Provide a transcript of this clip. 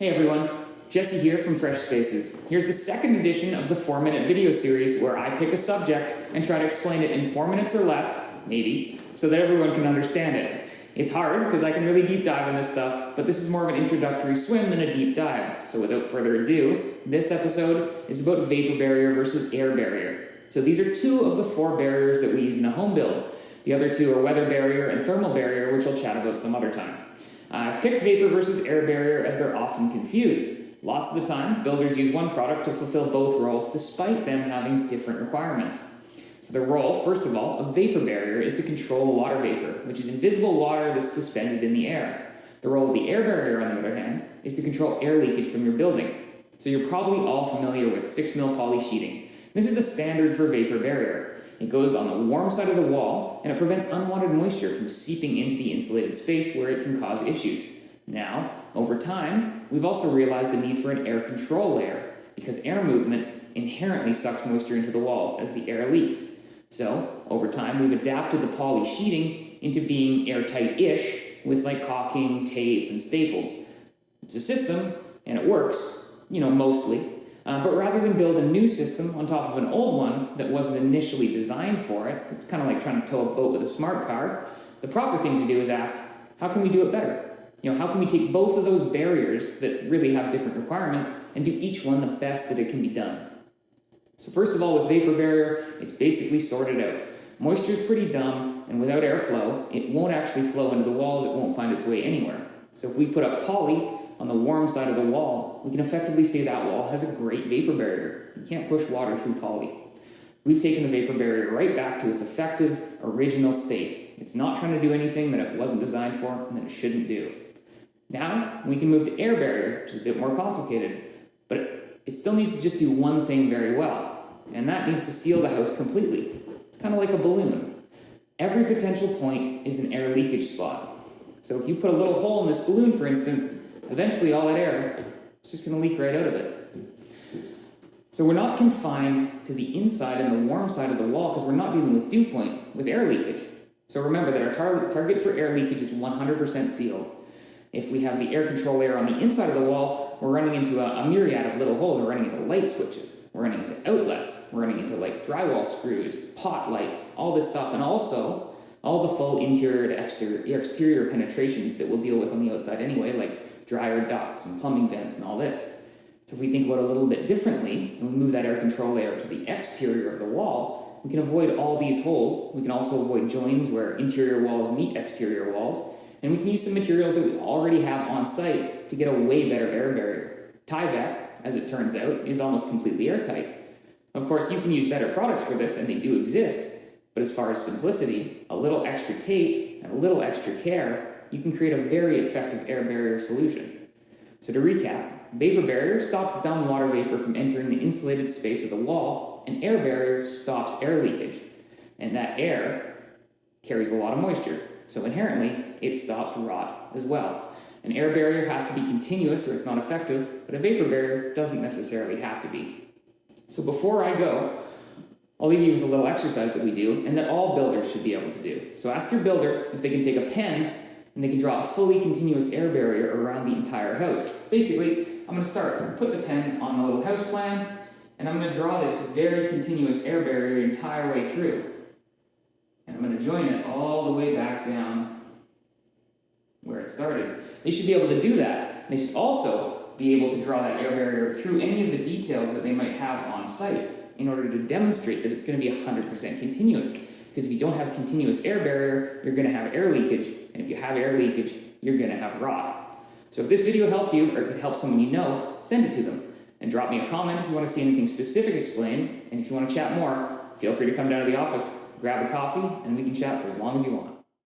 Hey everyone, Jesse here from Fresh Spaces. Here's the second edition of the 4-minute video series where I pick a subject and try to explain it in 4 minutes or less, maybe, so that everyone can understand it. It's hard because I can really deep dive on this stuff, but this is more of an introductory swim than a deep dive. So without further ado, this episode is about vapor barrier versus air barrier. So these are two of the 4 barriers that we use in a home build. The other 2 are weather barrier and thermal barrier, which I'll chat about some other time. I've picked vapor versus air barrier as they're often confused. Lots of the time, builders use one product to fulfill both roles despite them having different requirements. So the role, first of all, of vapor barrier is to control water vapor, which is invisible water that's suspended in the air. The role of the air barrier, on the other hand, is to control air leakage from your building. So you're probably all familiar with 6mm poly sheeting. This is the standard for vapor barrier. It goes on the warm side of the wall, and it prevents unwanted moisture from seeping into the insulated space where it can cause issues. Now, over time, we've also realized the need for an air control layer, because air movement inherently sucks moisture into the walls as the air leaks. So, over time, we've adapted the poly sheeting into being airtight-ish with like caulking, tape, and staples. It's a system, and it works, mostly. But rather than build a new system on top of an old one that wasn't initially designed for it, it's kind of like trying to tow a boat with a smart car, the proper thing to do is ask, how can we do it better? How can we take both of those barriers that really have different requirements and do each one the best that it can be done? So first of all, with vapor barrier, it's basically sorted out. Moisture's pretty dumb, and without airflow, it won't actually flow into the walls, it won't find its way anywhere. So if we put up poly on the warm side of the wall, we can effectively say that wall has a great vapor barrier. You can't push water through poly. We've taken the vapor barrier right back to its effective, original state. It's not trying to do anything that it wasn't designed for and that it shouldn't do. Now, we can move to air barrier, which is a bit more complicated, but it still needs to just do one thing very well, and that needs to seal the house completely. It's kind of like a balloon. Every potential point is an air leakage spot. So if you put a little hole in this balloon, for instance, eventually all that air is just going to leak right out of it. So we're not confined to the inside and the warm side of the wall because we're not dealing with dew point, with air leakage. So remember that our target for air leakage is 100% sealed. If we have the air control layer on the inside of the wall, we're running into a myriad of little holes. We're running into light switches. We're running into outlets. We're running into like drywall screws, pot lights, all this stuff, and also all the full interior to exterior penetrations that we'll deal with on the outside anyway, like dryer ducts and plumbing vents and all this. So if we think about it a little bit differently, and we move that air control layer to the exterior of the wall, we can avoid all these holes. We can also avoid joins where interior walls meet exterior walls, and we can use some materials that we already have on site to get a way better air barrier. Tyvek, as it turns out, is almost completely airtight. Of course, you can use better products for this, and they do exist, but as far as simplicity, a little extra tape and a little extra care, you can create a very effective air barrier solution. So to recap, vapor barrier stops dumb water vapor from entering the insulated space of the wall, and air barrier stops air leakage. And that air carries a lot of moisture, so inherently, it stops rot as well. An air barrier has to be continuous or it's not effective, but a vapor barrier doesn't necessarily have to be. So before I go, I'll leave you with a little exercise that we do and that all builders should be able to do. So ask your builder if they can take a pen and they can draw a fully continuous air barrier around the entire house. Basically, I'm going to start. Put the pen on the little house plan, and I'm going to draw this very continuous air barrier the entire way through. And I'm going to join it all the way back down where it started. They should be able to do that. They should also be able to draw that air barrier through any of the details that they might have on site in order to demonstrate that it's going to be 100% continuous. Because if you don't have continuous air barrier, you're going to have air leakage. And if you have air leakage, you're going to have rot. So if this video helped you or could help someone you know, send it to them. And drop me a comment if you want to see anything specific explained. And if you want to chat more, feel free to come down to the office, grab a coffee, and we can chat for as long as you want.